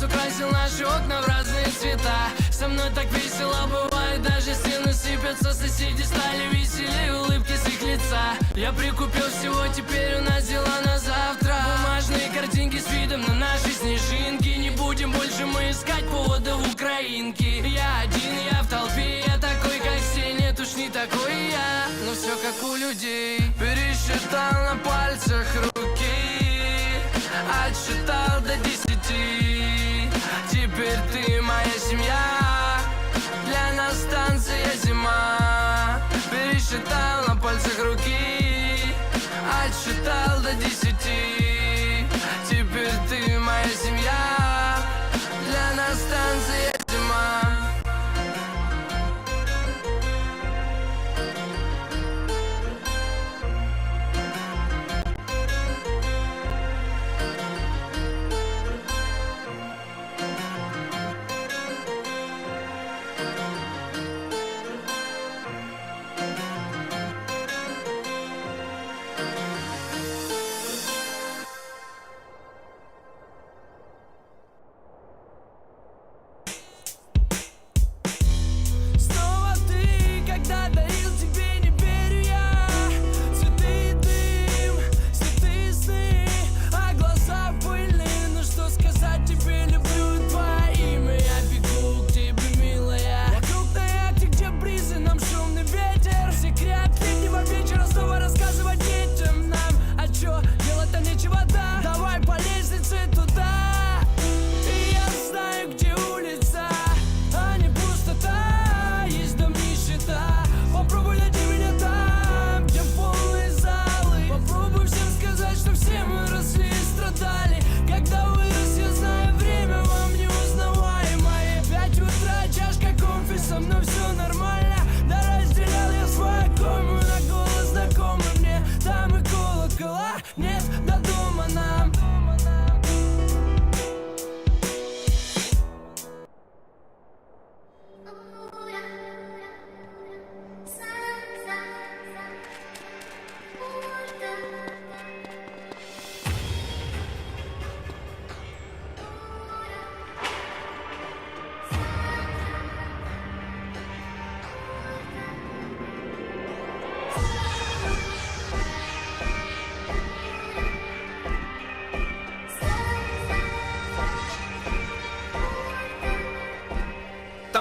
украсил наши окна в разные цвета. Со мной так весело бывает, даже стены сыпятся. Соседи стали веселее, улыбки с их лица. Я прикупил всего, теперь у нас дела на завтра. Бумажные картинки с видом на наши снежинки. Не будем больше мы искать повода в украинке. Я один, я в толпе, я такой, как все. Нет уж не такой я, но все как у людей. Пересчитал на пальцах руки, отсчитал до 10. Теперь ты моя семья, для нас станция зима. Пересчитал на пальцах руки, отсчитал до 10. Теперь ты моя семья, для нас станция зима.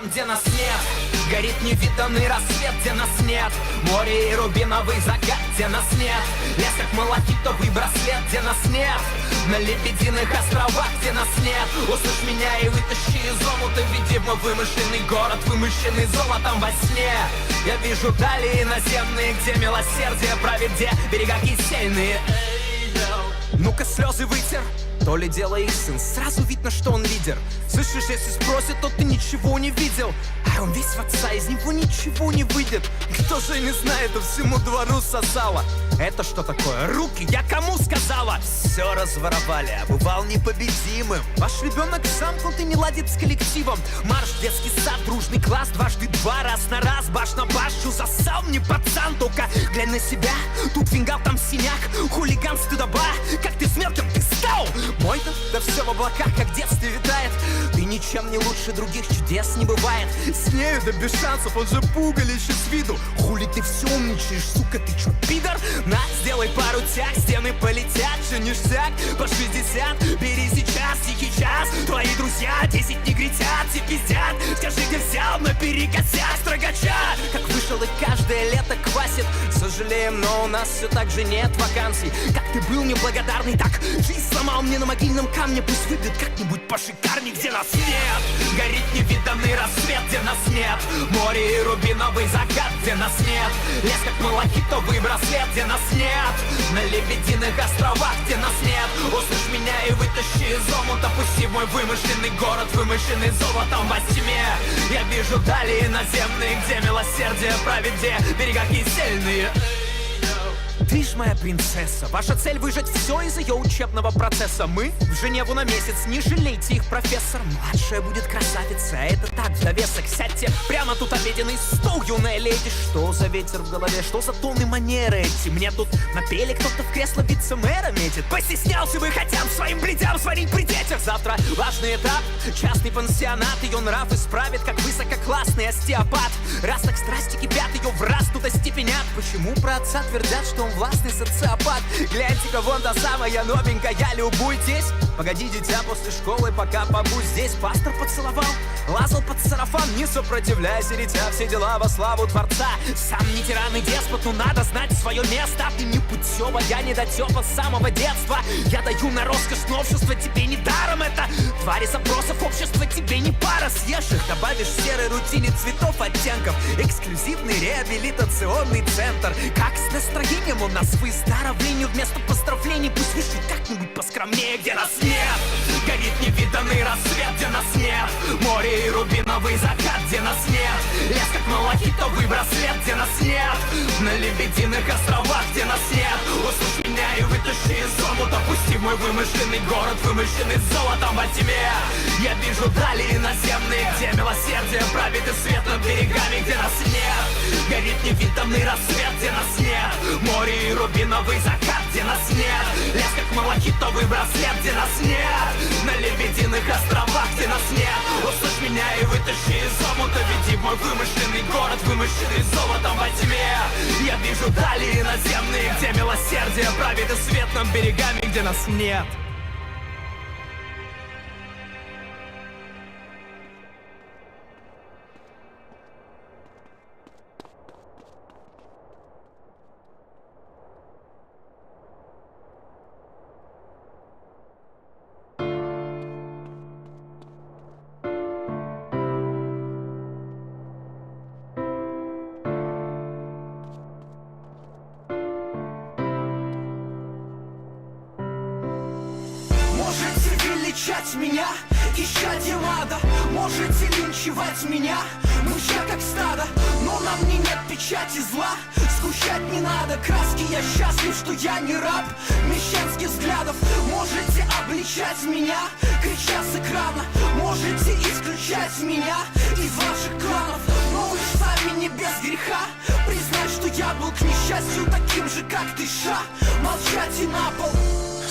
Где нас нет, горит невиданный рассвет. Где нас нет, море и рубиновый закат. Где нас нет, лес как малахитовый браслет. Где нас нет, на лебединых островах. Где нас нет, услышь меня и вытащи из омута. Веди в мой вымышленный город, вымышленный золотом во сне. Я вижу дали наземные, где милосердие правит, где берега кисельные. Ну-ка слезы вытер, то ли дело их сын, сразу видно, что он лидер. Слышишь, если спросят, то ты ничего не видел. А он весь в отца, из него ничего не выйдет. Кто же не знает, а всему двору сосало. Это что такое? Руки, я кому сказала? Все разворовали, а бывал непобедимым. Ваш ребенок замкнут и не ладит с коллективом. Марш в детский сад, дружный класс, дважды два, раз на раз, баш на башу. Засал мне пацан, только глянь на себя. Тут фингал, там синяк, хулиган, стыдоба. Как ты с мелким, ты стал? Мой-то, да все в облаках, как в детстве витает. Ты ничем не лучше других, чудес не бывает. С нею да без шансов, он же пугалище с виду. Хули ты все умничаешь, сука, ты чё, пидор? На, сделай пару тяг, стены полетят, же ништяк. По 60, бери сейчас, тихий час. Твои друзья 10 негритят, все пиздят. Скажи, где взял, наперекосяк строгача. Как вышел и каждое лето квасит. Сожалеем, но у нас все так же нет вакансий. Как ты был неблагодарный, так жизнь сломал мне на могильном камне. Пусть выйдет как-нибудь пошикарней, где нас нет. Горит невиданный рассвет, где нас нет. Море и рубиновый закат, где нас нет. Лес как малахитовый браслет, где нас нет. На лебединых островах, где нас нет. Услышь меня и вытащи из омута. Пусти в мой вымышленный город, вымышленный золотом во тьме. Я вижу дали наземные, где милосердие правит, где берега кисельные. Ты ж моя принцесса. Ваша цель выжать все из ее учебного процесса. Мы в Женеву на месяц, не жалейте их, профессор. Младшая будет красавица, это так, в довесок. Сядьте прямо тут обеденный стол, юная леди. Что за ветер в голове, что за тон и манеры эти? Мне тут напели, кто-то в кресло вице-мэра метит. Постеснялся бы хотя бы своим бледям сварить при детях. Завтра важный этап, частный пансионат. Ее нрав исправит, как высококлассный остеопат. Раз так страсти кипят, ее в раз тут остепенят. Почему про отца твердят, что он властный социопат? Гляньте-ка, вон та самая новенькая, любуйтесь. Погоди, дитя, после школы пока побудь здесь. Пастор поцеловал, лазал под сарафан. Не сопротивляйся, дитя, все дела во славу Творца. Сам не тиран и деспот, но надо знать свое место. Ты не путева, я недотепа с самого детства. Я даю на роскошь новшества, тебе не даром это. Твари запросов общества, тебе не пара. Съешь их, добавишь в серой рутине цветов, оттенков. Эксклюзивный реабилитационный центр. Как с настроением у нас выздоровлению? Вместо поздравлений пусть вышли как-нибудь поскромнее. Где нас нет, горит невиданный рассвет. Где нас нет, море и рубиновый закат. Где нас нет, лес как малахитовый браслет. Где нас нет, на лебединых островах. Где нас нет, услышь меня и вытащи из омута. Пусти в мой вымышленный город, вымышленный золотом во тьме. Я вижу дали иноземные, где милосердие правит и свет над берегами. Где нас нет, горит невиданный рассвет. Где нас нет, море и рубиновый закат. Где нас нет, лес как малахитовый браслет. Где нас нет, на лебединых островах. Где нас нет, услышь меня и вытащи из омута. Веди в мой вымышленный город, вымышленный золотом во тьме. Я вижу дали иноземные, где милосердие правит и свет над берегами. Где нас нет. Можете величать меня, исчадье ада. Можете линчевать меня, мыча как стадо. Но на мне нет печати зла, сгущать не надо краски. Я счастлив, что я не раб мещанских взглядов. Можете обличать меня, крича с экрана. Можете исключать меня из ваших кланов. Но вы ж сами не без греха признать, что я был к несчастью таким же, как ты, ша. Молчать и на пол.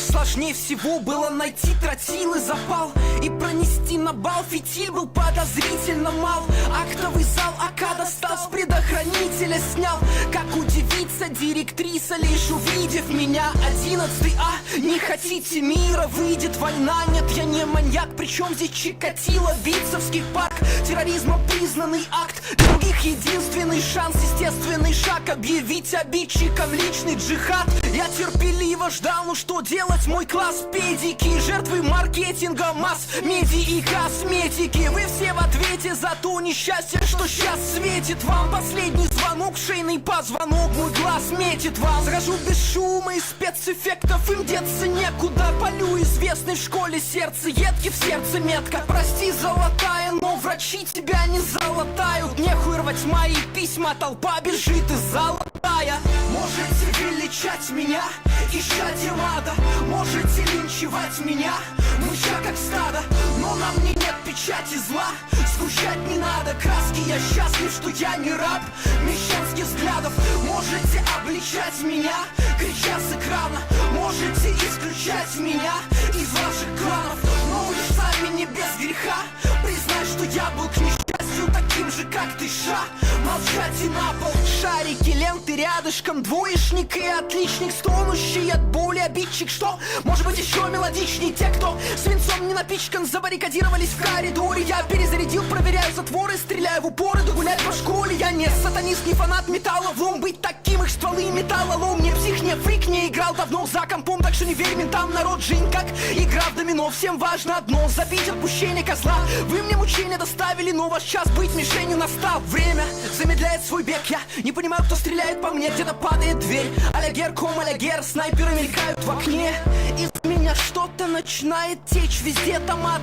Сложнее всего было найти тротил и запал и пронести на бал. Фитиль был подозрительно мал. Актовый зал АК достал, с предохранителя снял. Как удивится директриса, лишь увидев меня. 11 А, не хотите мира, выйдет война. Нет, я не маньяк, причем здесь Чикатило. Битцевский парк, терроризма признанный акт. Для других единственный шанс, естественный шаг. Объявить обидчикам личный джихад. Я терпеливо ждал, ну что делать? Мой класс педики, жертвы маркетинга, масс, медиа и косметики. Вы все в ответе за то несчастье, что сейчас светит вам. Последний звонок, шейный позвонок, мой глаз метит вам. Захожу без шума и спецэффектов, им деться некуда. Полю известный в школе сердце, едки в сердце метка. Прости, золотая, но врачи тебя не залатают. Нехуй рвать мои письма, толпа бежит из золотая. Можете величать меня, исчадье ада. Можете линчевать меня, мыча как стадо. Но на мне нет печати зла, сгущать не надо краски. Я счастлив, что я не раб мещанских взглядов. Можете обличать меня, крича с экрана. Можете исключать меня из ваших кланов. Но вы ж сами не без греха признать, что я был к несчастью таким же, как ты, ша. Молчать и на пол. Шарики, ленты рядышком, двоечник и отличник. Стонущий от боли обидчик, что может быть еще мелодичней. Те, кто свинцом не напичкан, забаррикадировались в коридоре. Я перезарядил, проверяю затворы, стреляю в упор, иду гулять по школе. Я не сатанист, не фанат металла, влом. Быть таким их стволы металлолом. Не псих, не фрик, не играл давно за компом. Так что не верь ментам, народ, жизнь как игра в домино. Всем важно одно, забить отпущение козла. Вы мне мучения доставили, но ваш час быть мишенью настал. Время замедляет свой бег. Я не понимаю, кто стреляет по мне. Где-то падает дверь, а-ля гер, ком, а-ля гер. Снайперы мелькают в окне. Из меня что-то начинает течь. Везде томат,